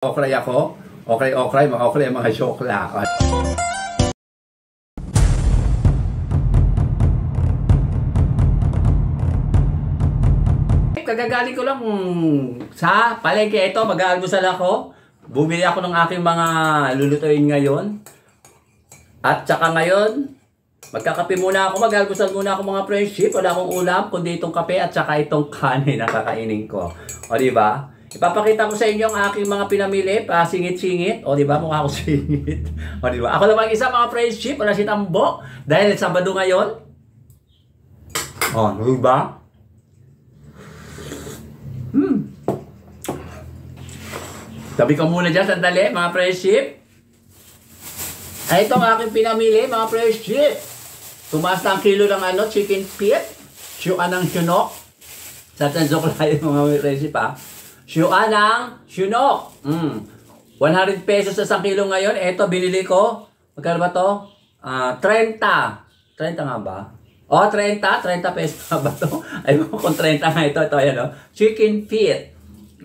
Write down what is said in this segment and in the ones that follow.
Okray ako. Okray, mga syokla. Kagagaling ko lang sa palengke. Ito, mag-aalmusal ako. Bumili ako ng aking mga lulutuin ngayon. At saka ngayon, magkakape muna ako. Mag-aalmusal muna ako mga friendship. Wala akong ulam, kundi itong kape at saka itong kanin na kakainin ko. O, diba? Ipapakita ko sa inyo ang aking mga pinamili, singit-singit. O, di ba? Mukha ko singit. O, di ba? Ako lang isa, mga friendship. Wala si Tambo. Dahil Sabado ngayon. O, di ba? Tabi ko muna dyan, sandali, mga friendship. Ay, ito ang aking pinamili, mga friendship. Tumaas na ang kilo ng chicken feet. Siyuan ng syunok. Sa tanzok lang mga friendship, ha. Siyuan ng syunok. 100 pesos sa 1 kilo ngayon. Ito, binili ko. Magkano ba to? 30. 30 nga ba? O, 30. 30 pesos nga ba to? Ay, kung 30 nga ito. Ito, ayan, o. Chicken feet.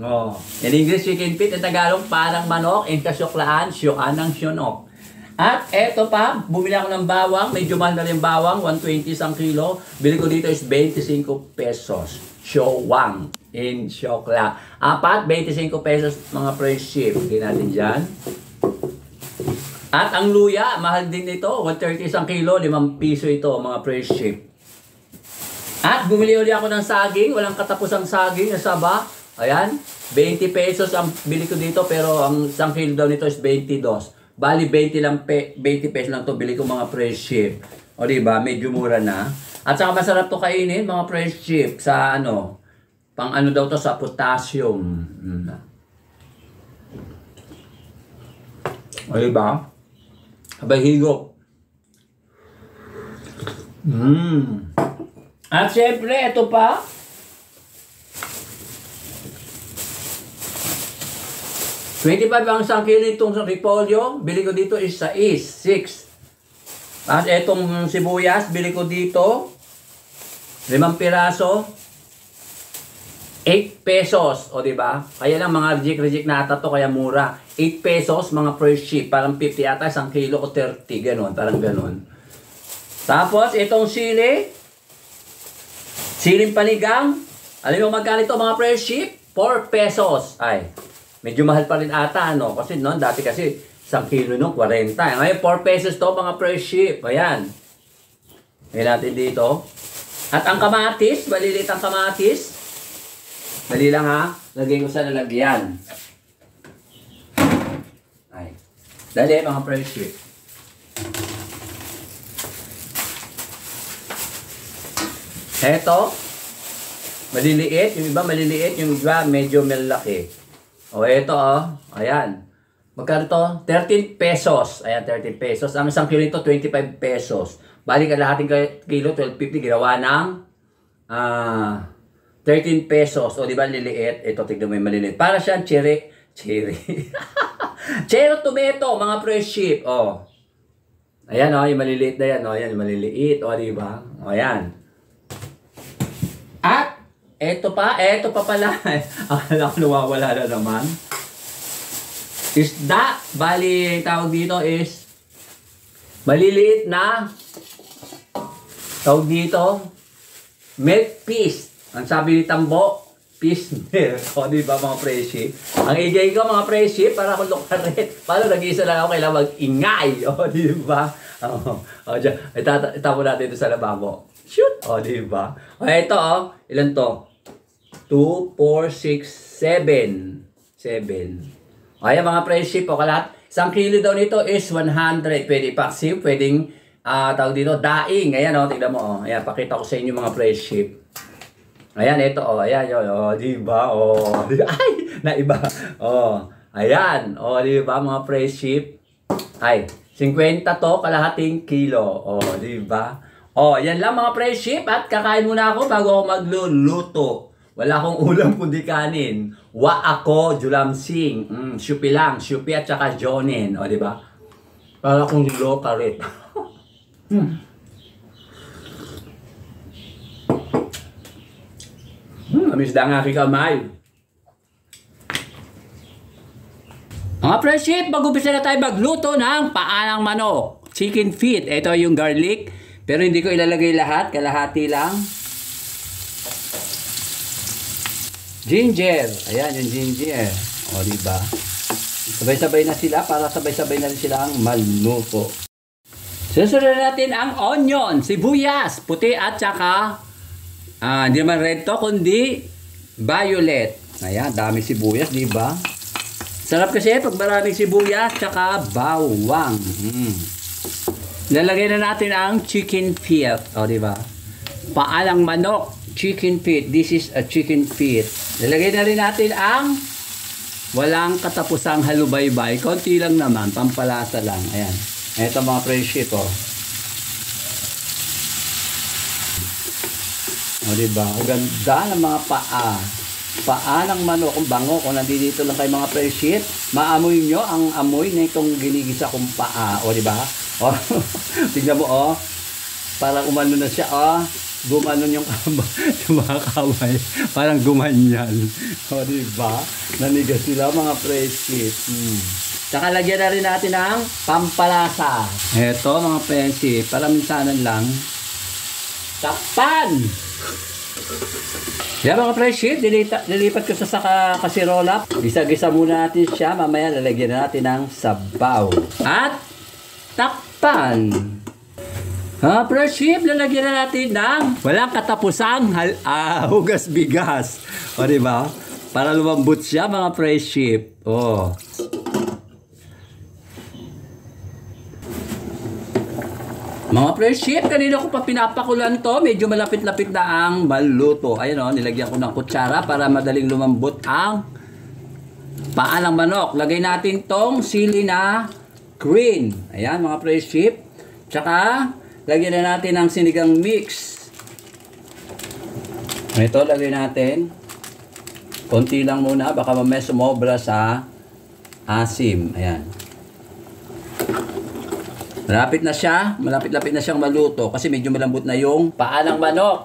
Oh. In English, chicken feet. In Tagalog, parang manok. In kasyoklaan, siyuan ng syunok. At eto pa, bumili ako ng bawang. Medyo mahal na rin bawang. 120 sa kilo. Bili ko dito is 25 pesos. Siowang in Syokla. 25 pesos mga friendship. Hindi natin dyan. At ang luya, mahal din ito. 130 sa kilo. 5 piso ito mga friendship. At bumili ulit ako ng saging. Walang katapusang saging na saba. Ayan. 20 pesos ang bili ko dito. Pero ang 1 kilo daw nito is 22. Bali 20 pesos lang to bili ko mga friendship. O diba? Medyo mura na. At saka masarap to kainin mga friendship sa pang daw to sa potassium. O diba? Abay higop. At syempre ito pa. $25 ang 1 kilo itong repolyo. Bili ko dito is 6. At etong sibuyas, bili ko dito 5 piraso, 8 pesos. O, diba? Kaya lang mga reject na ata to, kaya mura. 8 pesos, mga fresh ship. Parang 50 ata, 1 kilo o 30. Ganon, parang ganon. Tapos, itong sili. Siling panigang. Alam mo magkano ito, mga fresh ship? 4 pesos. Ay, medyo mahal pa rin ata, Kasi noon, dati kasi 1 kilo nung 40. Ngayon, 4 pesos to, mga fresh ship. Ayan. Ngayon natin dito. At ang kamatis, malilit ang kamatis. Dali lang ha. Lagay ko sa lalagyan. Ay. Dali mga friendship. Eto. Maliliit. Yung iba maliliit. Yung iba medyo malaki. O eto Ayan. Magkano to? 13 pesos. Ayan, 13 pesos. Ang 1 kilo nito, 25 pesos. Balik ang lahating kilo, 12.50. Ginawa ng 13 pesos. O, di ba, liliit? Ito, tignan mo yung maliliit. Para siyang cherry. Cherry tomato, mga fresh ship. O. Ayan, yung maliliit na yan. O, ayan, yung maliliit. O, di ba? O, ayan. At, eto pa pala. Akala ko nawawala na naman. Isda, bali, tawag dito is maliliit na tawag dito milk piece. Ang sabi ni Tambo, piece milk. O, diba mga friendship? Ang igay ko mga friendship, para akong lukarit. Paano nag-iisa lang ako, kailangan mag-ingay. O, diba? O, dyan. Itapo natin ito sa lababo. Shoot! O, diba? O, ito ilan to? 2, 4, 6, 7. Ayan mga friendship, kalat. 1 kilo daw nito is 100. Pwede ipaksiw, pwedeng tawag dito, daing. Ayan tignan mo Ayan, pakita ko sa inyo mga friendship. Ayan, ito ayan yun. Diba? Ay, naiba. Ayan. Diba mga friendship? Ay, 50 to, kalahating kilo. Diba? Yan lang mga friendship. At kakain muna ako bago ako magluluto. Wala akong ulam kundi kanin. Wa ako, julamsing. Syupi lang. Syupi at saka jonin. Diba? Para akong lokarit. Amis na ang aking kamay. Mga friendship, mag-umpisa na tayo magluto ng paanang manok. Chicken feet. Ito yung garlic. Pero hindi ko ilalagay lahat. Kalahati lang. Ginger. Ayan yung ginger. O, diba? Sabay-sabay na sila para sabay-sabay na rin silang maluto. Susunod natin ang onion, sibuyas, puti at saka hindi naman red to, kundi violet. Ayan, dami sibuyas, di ba? Sarap kasi pag maraming sibuyas tsaka bawang. Lalagay na natin ang chicken feet, o di ba? Paanang manok, chicken feet. This is a chicken feet. Lalagay na rin natin ang walang katapusang halubaybay. Konti lang naman, pampalasa lang. Ayan. Ito mga friendship, oh. O diba? Ang ganda ng mga paa. Paa ng manok. Kung bango, kung nandito lang kayo mga friendship, maamoy nyo ang amoy na itong ginigisa kong paa. O diba? O, tingnan mo, oh. Parang umano na siya, oh. Gumanon yung mga kamay. Parang gumanyan. O diba? Nanigas sila mga friendship. Saka lagyan na rin natin ng pampalasa. Eto mga friendship, para minsanan lang. Takpan! Yan mga friendship, nilipat ko sa kasirola. Gisa-gisa muna natin siya. Mamaya lalagyan na natin ng sabaw. At takpan! Ha, friendship, lalagyan na natin ng walang katapusang hugas bigas. O diba? Para lumambot siya mga friendship. Oh. Mga friendship, kanina ko pa pinapakulan to. Medyo malapit-lapit na ang maluto. Ayun o, nilagyan ko ng kutsara para madaling lumambot ang paa ng manok. Lagay natin tong sili na green. Ayan mga friendship. Tsaka, lagyan na natin ang sinigang mix. Ito, lagay natin. Konti lang muna, baka mamaya sumobra sa asim. Ayan. Malapit na siya, malapit-lapit na siyang maluto kasi medyo malambot na yung paa ng manok.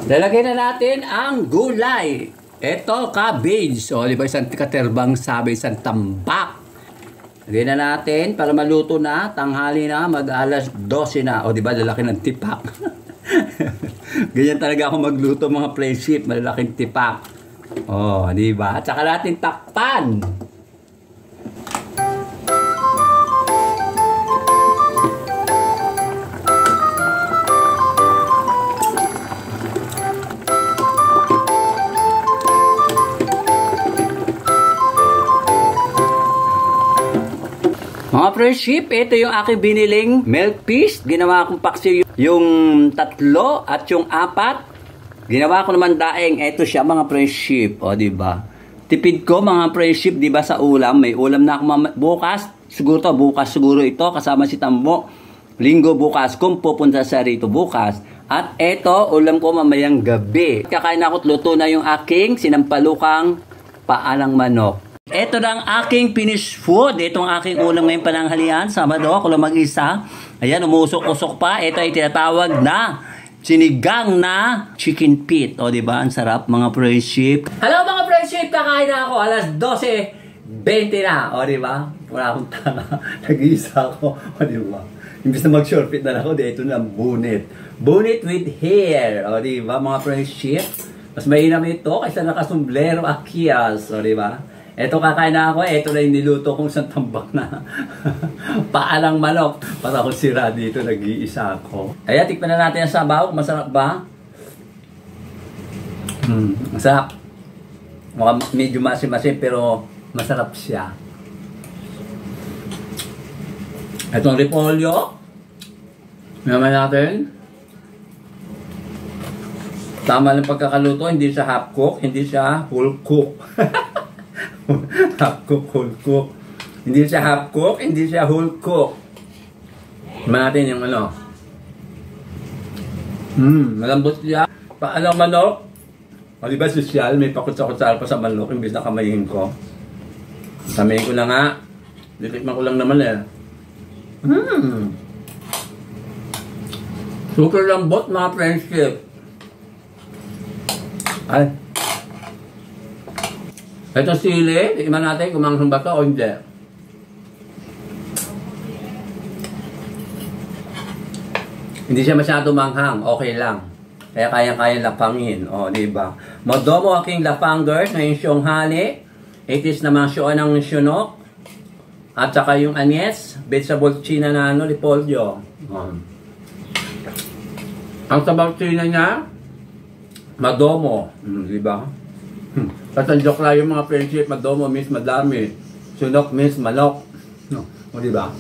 Lalagay na natin ang gulay. Ito, cabbage. O, di ba isang katerbang sabi, isang tambak. Lagay na natin para maluto na, tanghali na, mag-alas 12 na. O, di ba, lalaki ng tipak. Ganyan talaga ako magluto mga friendship, malalaking tipak. O, di ba? Tsaka natin takpan. Mga friendship, ito yung aking biniling milk piece. Ginawa kong paksi yung 3 at yung 4. Ginawa ko naman daing. Ito siya mga friendship. O, diba? Tipid ko mga friendship, diba sa ulam. May ulam na ako bukas. Bukas siguro ito. Kasama si Tambo. Linggo bukas kung pupunta sa rito bukas. At ito, ulam ko mamayang gabi. Kakain ako at luto na yung aking sinampalukang paanang manok. Ito na ang aking finished food. Itong aking ulam ngayong pananghalian. Sabado ako lang mag-isa. Ayan, umusok-usok pa. Ito ay tinatawag na sinigang na chicken feet. O, diba? Ang sarap, mga friendship. Hello, mga friendship! Kakain na ako. Alas 12:20 na. O, diba? Wala akong tanga. Nag-iisa ako. O, diba? Imbis na mag-short fit na ako, dito na bonnet. Bonnet with hair. O, diba? Mga friendship. Mas mainam ito kaysa nakasumblero akias. O, diba? Eto kakain na ako, eto na yung niluto kong isang tambak na paalang manok. Para ako sira dito, nag-iisa ako. Ayan, tikman na natin ang sabaw. Masarap ba? Masarap. Medyo masim-masim pero masarap siya. Etong repolyo. Naman natin. Tama lang pagkakaluto, hindi siya half cook, hindi siya full cook. Half cook, whole cook. Hindi siya half cook, hindi siya whole cook. Tignan natin yung ano. Malambot siya. Paano manok? O diba sosyal, may pakutsa-kutsara pa sa manok, imbis na kamayin ko. Kamayin ko na nga. Ditikman ko lang naman eh. Super lambot mga friendship. Ay. Ito sili, iman natin kung mangsang ba ito o hindi. Hindi siya masyado manghang, okay lang. Kaya kaya-kaya lapangin, o, diba? Madomo aking lapangers na yung siyong hali. It is naman siya ng syunok. At saka yung anyes, vegetable china na repolyo. Ang sabaw china niya, madomo, diba? Katanjok lang yung mga friendship, madomo means madami. Sunok means manok. No, o diba?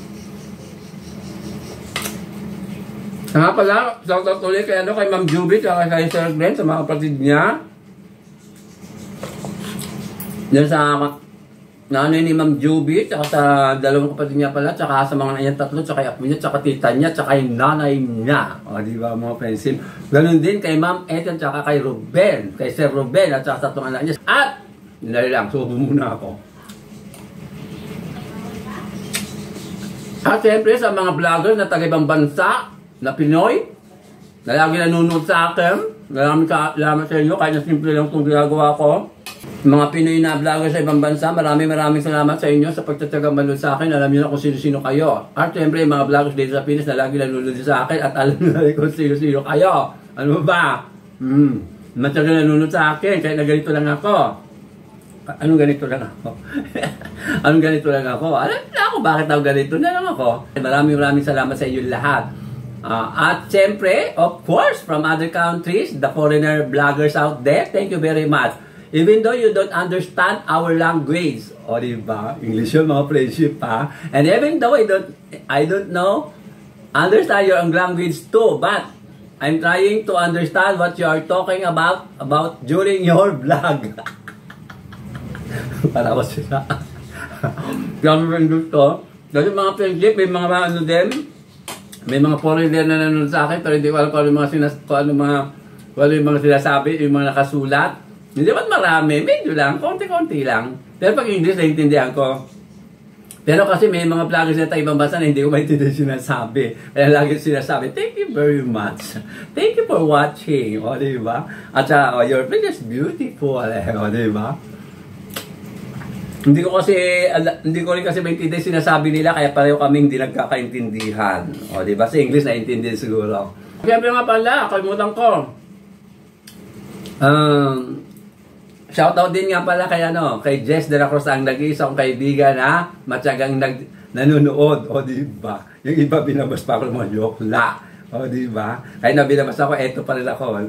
Nga pala, shoutout ulit kay Ma'am Jubit at kay Sir Glenn sa mga kapatid niya. Diyan sa nanay ni Ma'am Jubit, at sa dalawang kapatid niya pala, tsaka sa mga nanyang tatlo, tsaka yung apo niya, tsaka tita niya, tsaka yung nanay niya. O, diba mga friendship? Ganun din kay Ma'am Ethel, tsaka kay Ruben, kay Sir Ruben, at tsaka sa itong anak niya. At, hindi lang, subo muna ako. At siyempre sa mga vloggers na taga-ibang bansa, na Pinoy, na lagi nanonood sa akin, salamat sa inyo, kahit na simple lang itong ginagawa ko. Mga Pinoy na vlogger sa ibang bansa, maraming salamat sa inyo sa pagtatagang manood sa akin. Alam niyo na kung sino-sino kayo. At siyempre, mga vloggers dito sa Pinas na lagi nanonood sa akin at alam niyo na kung sino-sino kayo. Ano ba? Matagal nanonood sa akin, kahit na ganito lang ako. Anong ganito lang ako? Anong ganito lang ako? Alam na ako bakit ako ganito na lang ako. Maraming salamat sa inyo lahat. At siyempre, of course, from other countries, the foreigner vloggers out there, thank you very much. Even though you don't understand our language, o diba? English yun, mga friendship, ha? And even though I don't know, understand your language too, but I'm trying to understand what you are talking about during your vlog. Para ko sila. Kami rin gusto. Kasi mga friendship, may mga ano din, may mga foreigner na nanonood sa akin, pero hindi ko alam kung ano yung mga sinasabi, yung mga nakasulat. Hindi man marami, medyo lang, konti-konti lang. Pero pag English, naiintindihan ko. Pero kasi may mga vloggers na tayo ibang bansa na hindi ko maintindihan sinasabi. Kaya lagi sinasabi, thank you very much. Thank you for watching. O, diba? At saka, your face is beautiful. O, diba? Hindi ko rin kasi maintindihan sinasabi nila, kaya pareho kaming hindi nagkakaintindihan. O, diba? Sa English, naiintindihan siguro. Siyempre nga pala, kalimutan ko. Shoutout din nga pala kay Jess de la Cruz, ang nag-iisang kaibigan na matyagang nanonood. O, diba? Yung iba binabas pa ako ng mga yokla. O, diba? Kaya na binabas ako, eto pa rin ako.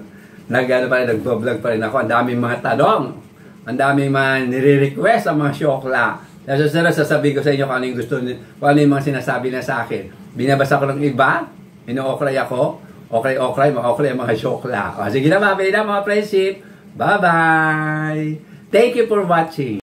Nag-vlog pa rin ako. Ang daming mga tanong. Ang daming mga nire-request sa mga syokla. Sasabihin ko sa inyo kung ano yung gusto, kung ano yung mga sinasabi na sa akin. Binabasa ko ng iba, ino-okray ako, okray ang mga syokla. O, sige na, mabili na mga friendship. Bye-bye! Thank you for watching.